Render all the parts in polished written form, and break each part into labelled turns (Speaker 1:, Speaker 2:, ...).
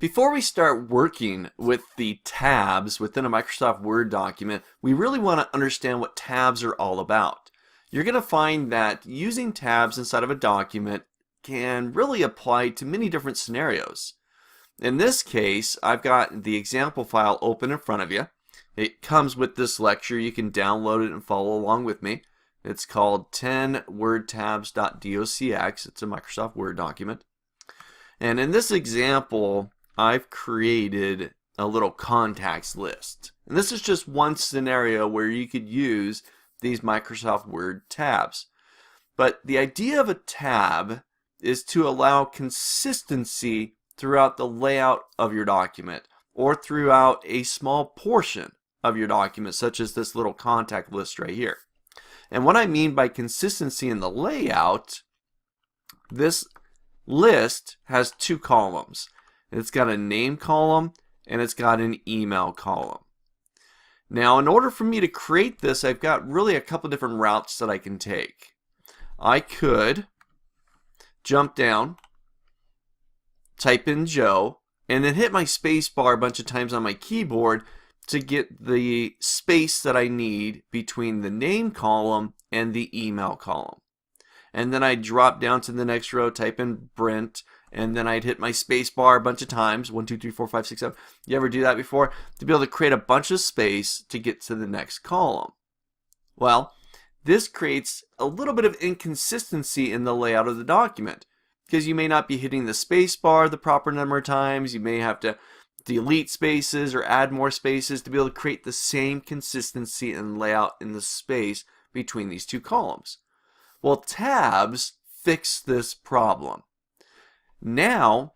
Speaker 1: Before we start working with the tabs within a Microsoft Word document, we really want to understand what tabs are all about. You're going to find that using tabs inside of a document can really apply to many different scenarios. In this case, I've got the example file open in front of you. It comes with this lecture. You can download it and follow along with me. It's called 10wordtabs.docx. It's a Microsoft Word document. And in this example, I've created a little contacts list. And this is just one scenario where you could use these Microsoft Word tabs. But the idea of a tab is to allow consistency throughout the layout of your document or throughout a small portion of your document, such as this little contact list right here. And what I mean by consistency in the layout, this list has two columns. It's got a name column and it's got an email column. Now, in order for me to create this, I've got really a couple different routes that I can take. I could jump down, type in Joe, and then hit my space bar a bunch of times on my keyboard to get the space that I need between the name column and the email column. And then I'd drop down to the next row, type in Brent, and then I'd hit my space bar a bunch of times, 1, 2, 3, 4, 5, 6, 7. You ever do that before? To be able to create a bunch of space to get to the next column. Well, this creates a little bit of inconsistency in the layout of the document because you may not be hitting the space bar the proper number of times. You may have to delete spaces or add more spaces to be able to create the same consistency and layout in the space between these two columns. Well, tabs fix this problem. Now,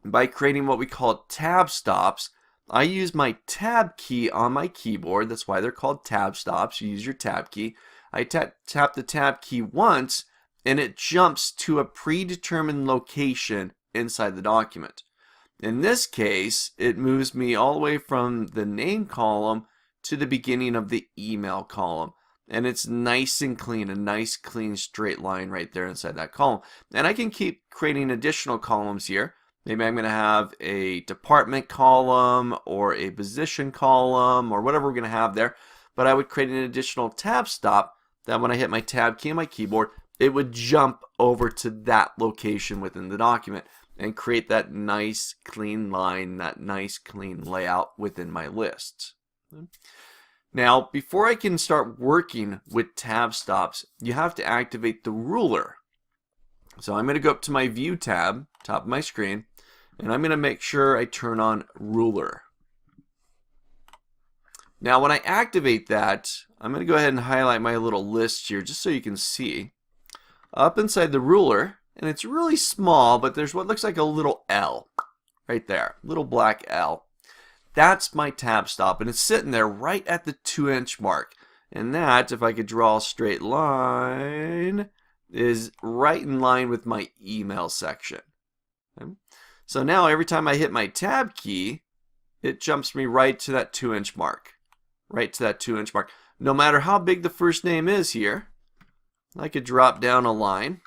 Speaker 1: by creating what we call tab stops, I use my tab key on my keyboard. That's why they're called tab stops. You use your tab key. I tap the tab key once, and it jumps to a predetermined location inside the document. In this case, it moves me all the way from the name column to the beginning of the email column. And it's nice and clean, a nice clean straight line right there inside that column. And I can keep creating additional columns here. Maybe I'm going to have a department column or a position column or whatever we're going to have there. But I would create an additional tab stop that when I hit my tab key on my keyboard, it would jump over to that location within the document and create that nice clean line, that nice clean layout within my list. Now, before I can start working with tab stops, you have to activate the ruler. So I'm going to go up to my View tab, top of my screen, and I'm going to make sure I turn on Ruler. Now, when I activate that, I'm going to go ahead and highlight my little list here just so you can see. Up inside the ruler, and it's really small, but there's what looks like a little L right there, little black L. That's my tab stop, and it's sitting there right at the 2-inch mark. And that, if I could draw a straight line, is right in line with my email section. Okay. So now every time I hit my tab key, it jumps me right to that 2-inch mark. Right to that 2-inch mark. No matter how big the first name is here, I could drop down a line.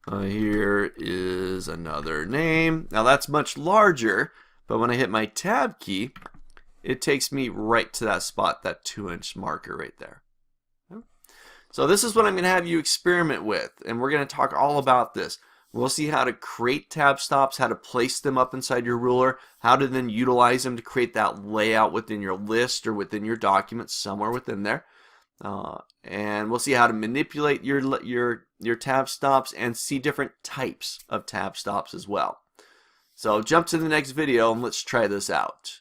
Speaker 1: Here is another name. Now that's much larger. But when I hit my tab key, it takes me right to that spot, that 2-inch marker right there. So this is what I'm going to have you experiment with, and we're going to talk all about this. We'll see how to create tab stops, how to place them up inside your ruler, how to then utilize them to create that layout within your list or within your document somewhere within there. And we'll see how to manipulate your tab stops and see different types of tab stops as well. So jump to the next video and let's try this out.